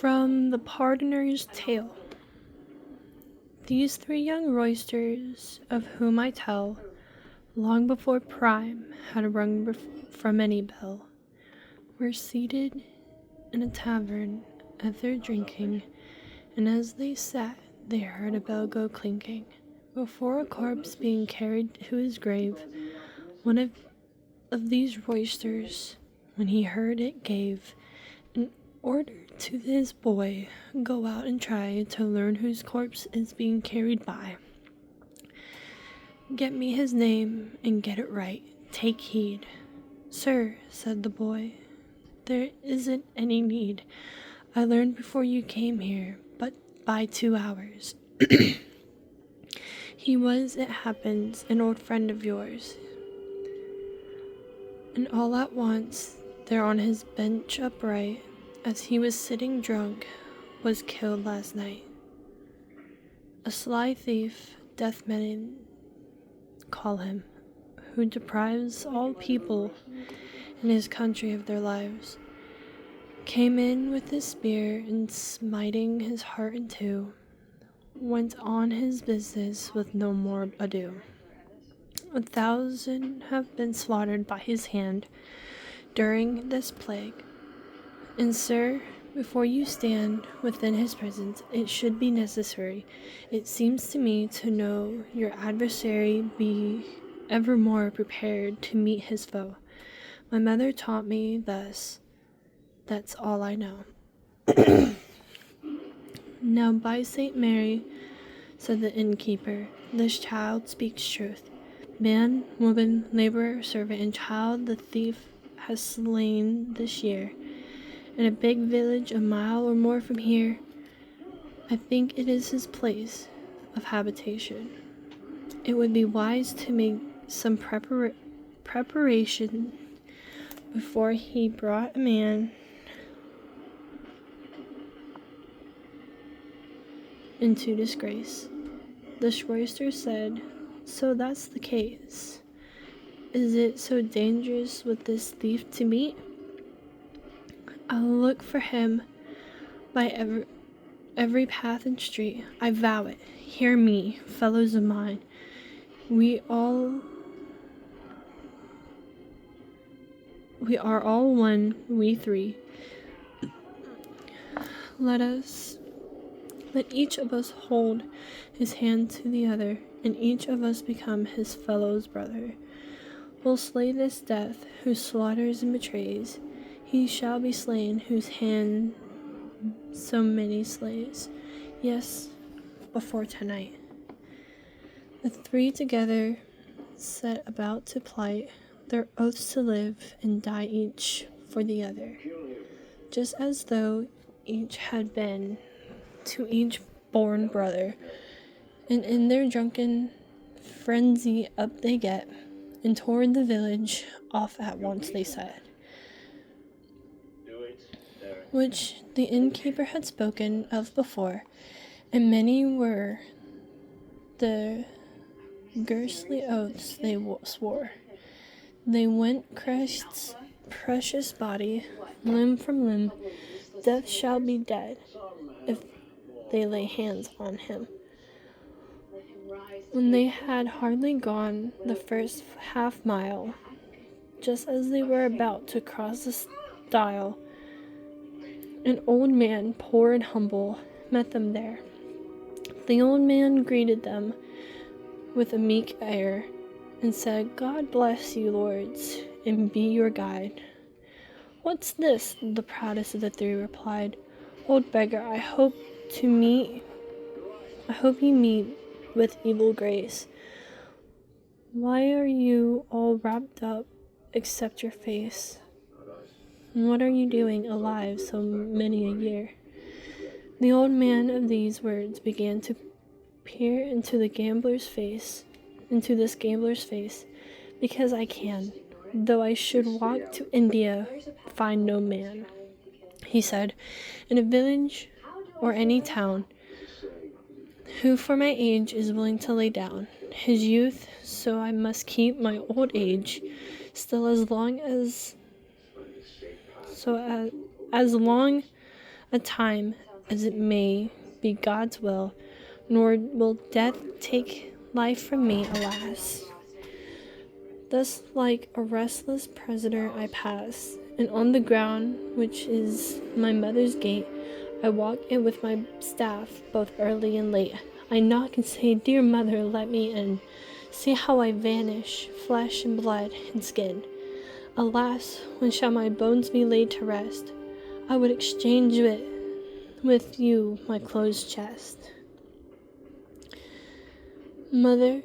From the Pardoner's Tale. These three young roysters, of whom I tell, long before prime had rung from any bell, were seated in a tavern at their drinking, and as they sat they heard a bell go clinking. Before a corpse being carried to his grave, one of these roysters, when he heard it, gave an order to his boy, go out and try to learn whose corpse is being carried by. Get me his name and get it right. Take heed. Sir, said the boy, there isn't any need. I learned before you came here, but by 2 hours. He was, it happens, an old friend of yours. And all at once, there on his bench upright, as he was sitting drunk, was killed last night. A sly thief, death men call him, who deprives all people in his country of their lives, came in with his spear and smiting his heart in two, went on his business with no more ado. 1,000 have been slaughtered by his hand during this plague. And sir, before you stand within his presence, it should be necessary, it seems to me, to know your adversary, be evermore prepared to meet his foe. My mother taught me thus. That's all I know. Now by St. Mary, said the innkeeper, this child speaks truth. Man, woman, laborer, servant, and child the thief has slain this year. In a big village a mile or more from here, I think it is his place of habitation. It would be wise to make some preparation before he brought a man into disgrace. The royster said, so that's the case. Is it so dangerous with this thief to meet? I'll look for him by every path and street. I vow it. Hear me, fellows of mine. We are all one, we three. Let each of us hold his hand to the other, and each of us become his fellow's brother. We'll slay this death, who slaughters and betrays. He shall be slain, whose hand so many slays. Yes, before tonight. The three together set about to plight their oaths to live and die each for the other, just as though each had been to each born brother. And in their drunken frenzy up they get, and toward the village off at once they set, which the innkeeper had spoken of before, and many were the ghastly oaths they swore. They went Christ's precious body, limb from limb. Death shall be dead if they lay hands on him. When they had hardly gone the first half mile, just as they were about to cross the stile, an old man, poor and humble, met them there. The old man greeted them with a meek air, and said, God bless you, lords, and be your guide. What's this? The proudest of the three replied. Old beggar, I hope you meet with evil grace. Why are you all wrapped up except your face? And what are you doing alive so many a year? The old man of these words began to peer into this gambler's face, because I can, though I should walk to India, find no man, he said, in a village or any town, who for my age is willing to lay down his youth, so I must keep my old age still as long a time as it may be God's will, nor will death take life from me, alas. Thus like a restless prisoner I pass, and on the ground, which is my mother's gate, I walk it with my staff, both early and late. I knock and say, Dear mother, let me in. See how I vanish, flesh and blood and skin. Alas, when shall my bones be laid to rest? I would exchange it with you, my closed chest. Mother,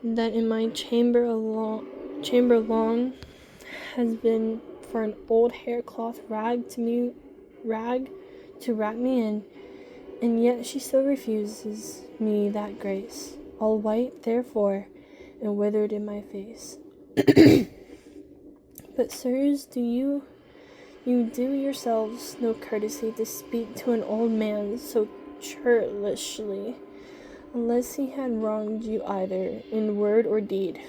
that in my chamber long has been for an old haircloth rag to wrap me in, and yet she still refuses me that grace, all white therefore, and withered in my face. But sirs, do you do yourselves no courtesy to speak to an old man so churlishly, unless he had wronged you either in word or deed,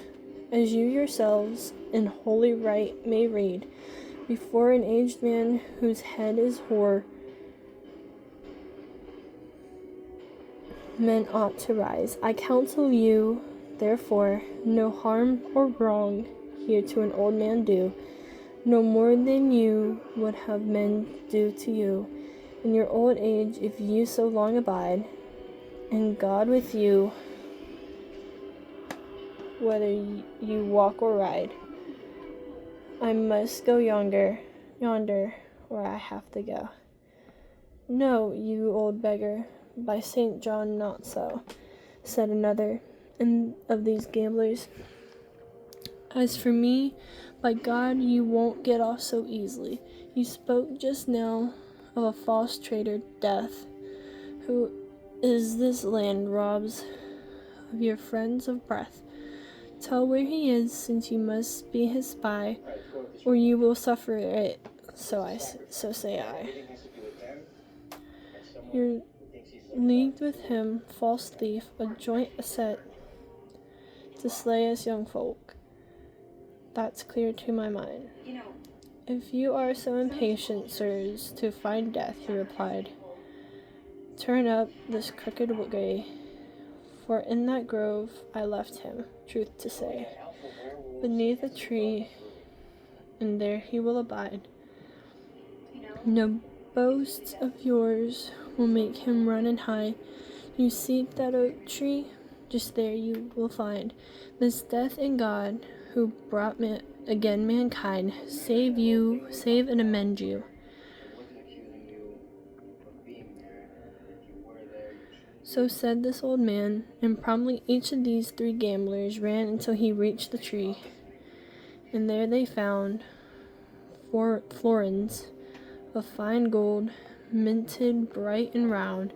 as you yourselves in holy right may read, before an aged man whose head is hoar, men ought to rise. I counsel you, therefore, no harm or wrong here to an old man do, no more than you would have men do to you in your old age, if you so long abide, and God with you, whether you walk or ride. I must go yonder, where I have to go. No, you old beggar, by St. John, not so, said another of these gamblers. As for me, by God, you won't get off so easily. You spoke just now of a false traitor, Death, who is this land robs of your friends of breath. Tell where he is, since you must be his spy, or you will suffer it, so say I. You're leagued with him, false thief, a joint set to slay us young folk. That's clear to my mind. If you are so impatient, sirs, to find death, he replied, turn up this crooked way, for in that grove I left him, truth to say, beneath a tree, and there he will abide. No boasts of yours will make him run and hide. You seek that oak tree, just there you will find this death in God, who brought again mankind, save and amend you. So said this old man, and promptly each of these three gamblers ran until he reached the tree, and there they found 4 florins of fine gold, minted bright and round,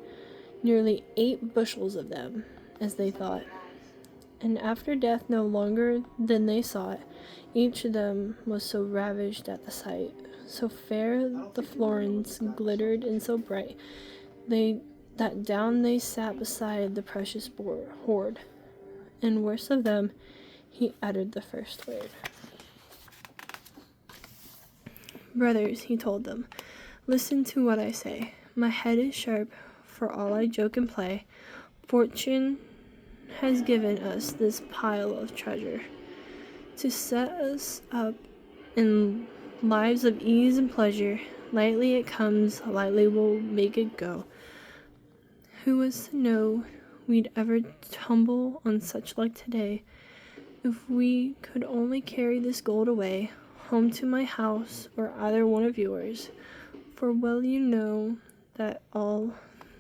nearly 8 bushels of them, as they thought. And after death no longer than they sought, each of them was so ravished at the sight, so fair the florins glittered and so bright, that down they sat beside the precious hoard. And worst of them, he uttered the first word. Brothers, he told them, listen to what I say. My head is sharp, for all I joke and play. Fortune has given us this pile of treasure to set us up in lives of ease and pleasure. Lightly it comes, lightly we'll make it go. Who was to know we'd ever tumble on such luck today? If we could only carry this gold away, home to my house or either one of yours, for well you know that all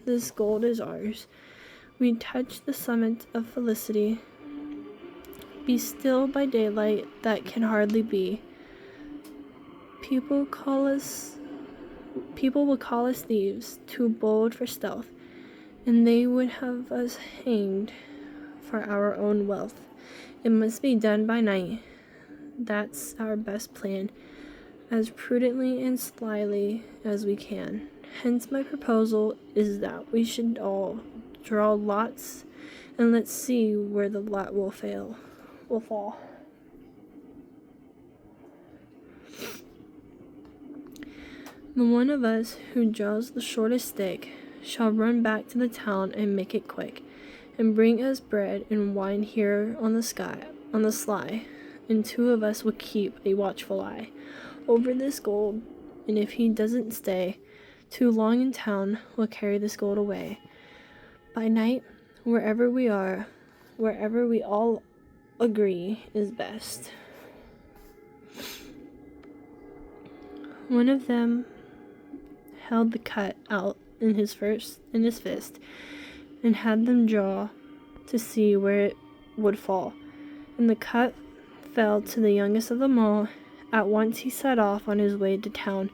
this gold is ours. We touch the summit of felicity. Be still by daylight, that can hardly be. People will call us thieves, too bold for stealth, and they would have us hanged for our own wealth. It must be done by night. That's our best plan, as prudently and slyly as we can. Hence my proposal is that we should all draw lots, and let's see where the lot will fall. The one of us who draws the shortest stick shall run back to the town and make it quick, and bring us bread and wine here on the sly, and 2 of us will keep a watchful eye over this gold, and if he doesn't stay too long in town, we'll carry this gold away. By night, wherever we all agree is best. One of them held the cut out in his fist and had them draw to see where it would fall. And the cut fell to the youngest of them all. At once he set off on his way to town.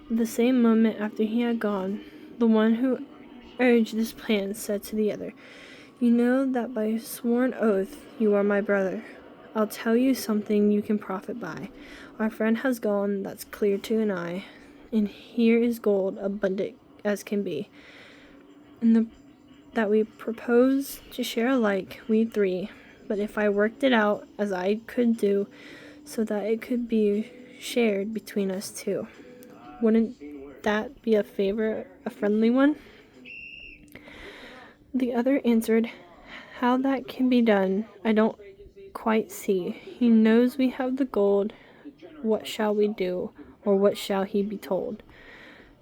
But the same moment after he had gone, the one who urged this plan said to the other, "You know that by sworn oath you are my brother. I'll tell you something you can profit by. Our friend has gone, that's clear to an eye, and here is gold abundant as can be. And that we propose to share alike, we 3. But if I worked it out as I could do, so that it could be shared between us 2, wouldn't that be a friendly one?" The other answered, "How that can be done, I don't quite see. He knows we have the gold. What shall we do, or what shall he be told?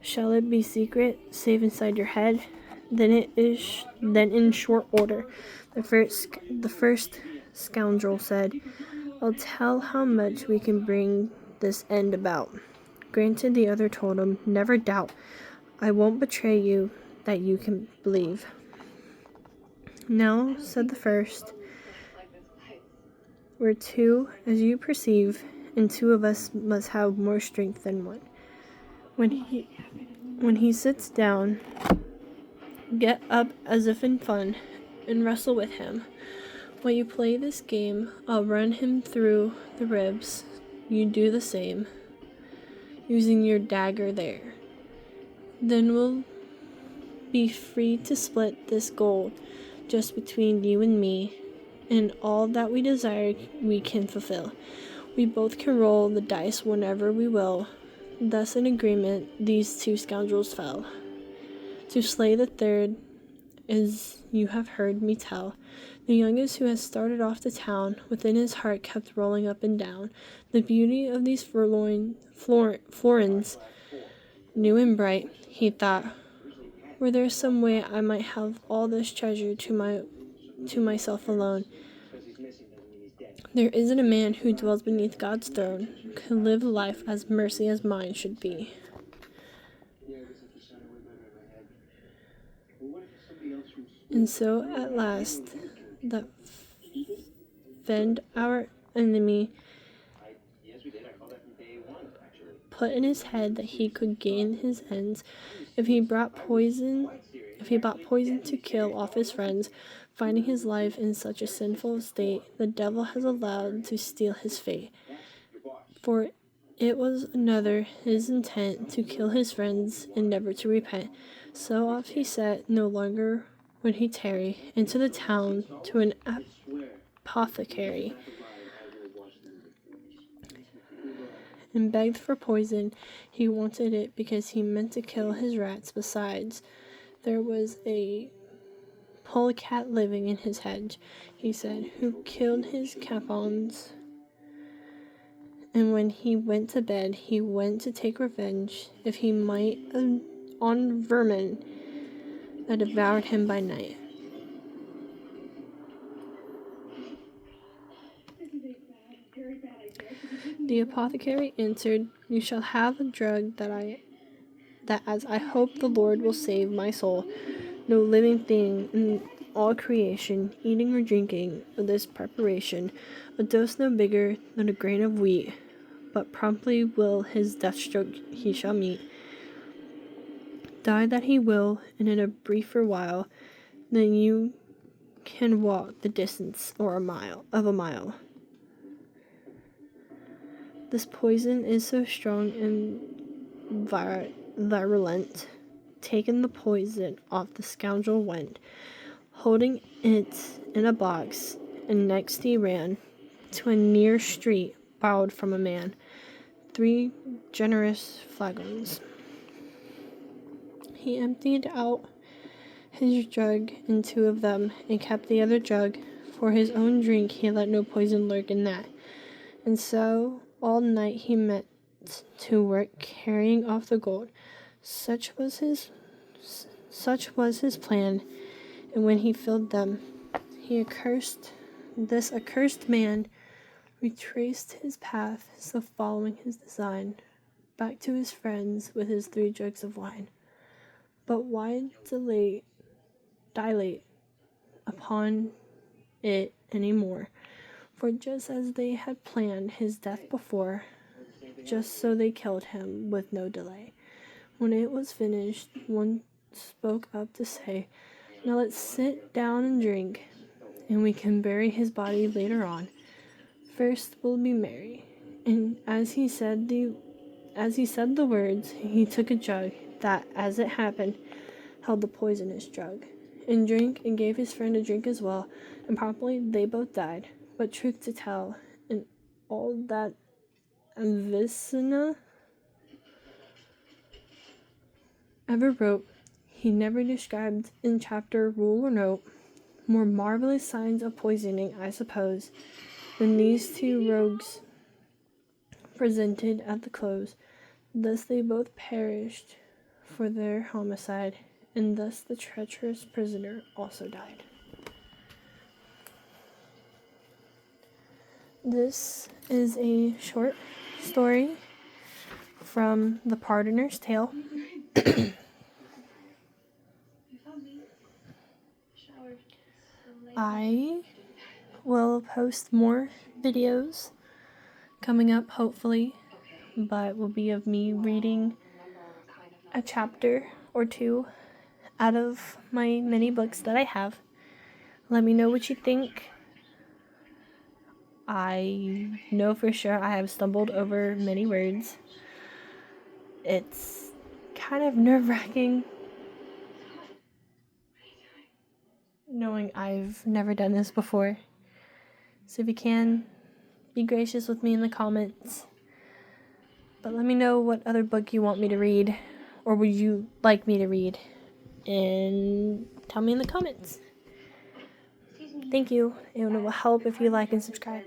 Shall it be secret, safe inside your head?" Then in short order, the first scoundrel said, "I'll tell how much we can bring this end about." Granted, the other told him, "Never doubt. I won't betray you, that you can believe." "Now," said the first, "we're 2, as you perceive, and 2 of us must have more strength than 1. When he sits down, get up as if in fun, and wrestle with him. While you play this game, I'll run him through the ribs. You do the same, using your dagger there. Then we'll be free to split this gold just between you and me, and all that we desire we can fulfill. We both can roll the dice whenever we will." Thus in agreement, these 2 scoundrels fell. To slay the third, as you have heard me tell, the youngest, who had started off to town, within his heart kept rolling up and down the beauty of these florins, new and bright. He thought, "Were there some way I might have all this treasure to myself alone? There isn't a man who dwells beneath God's throne could live life as mercy as mine should be." And so at last, that fend our enemy put in his head that he could gain his ends if he brought poison to kill off his friends. Finding his life in such a sinful state, the devil has allowed to steal his fate. For it was another his intent to kill his friends and never to repent. So off he set, no longer would he tarry, into the town to an apothecary, and begged for poison. He wanted it because he meant to kill his rats. Besides, there was a polecat living in his hedge, he said, who killed his capons. And when he went to bed, he went to take revenge, if he might, on vermin that devoured him by night. The apothecary answered, "You shall have a drug that as I hope the Lord will save my soul, no living thing in all creation, eating or drinking of this preparation, a dose no bigger than a grain of wheat, but promptly will his death stroke he shall meet. Die that he will, and in a briefer while than you can walk the distance of a mile. This poison is so strong and virulent." Taking the poison off, the scoundrel went, holding it in a box, and next he ran to a near street, borrowed from a man 3 generous flagons. He emptied out his jug in 2 of them, and kept the other jug for his own drink. He let no poison lurk in that. And so all night he met to work, carrying off the gold. Such was his plan. And when he filled them, this accursed man retraced his path, so following his design, back to his friends with his 3 jugs of wine. But why dilate upon it any more? For just as they had planned his death before, just so they killed him with no delay. When it was finished, one spoke up to say, "Now let's sit down and drink, and we can bury his body later on. First we'll be merry." And as he said the words, he took a jug that, as it happened, held the poisonous drug, and drank, and gave his friend a drink as well, and promptly they both died. But truth to tell, in all that Avicenna ever wrote, he never described in chapter, rule, or note more marvelous signs of poisoning, I suppose, than these 2 rogues presented at the close. Thus they both perished for their homicide, and thus the treacherous prisoner also died. This is a short story from The Pardoner's Tale. I will post more videos coming up, hopefully, but will be of me reading a chapter or 2 out of my many books that I have. Let me know what you think. I know for sure I have stumbled over many words. It's kind of nerve-wracking knowing I've never done this before. So if you can, be gracious with me in the comments. But let me know what other book you want me to read, or would you like me to read, and tell me in the comments. Thank you, and it will help if you like and subscribe.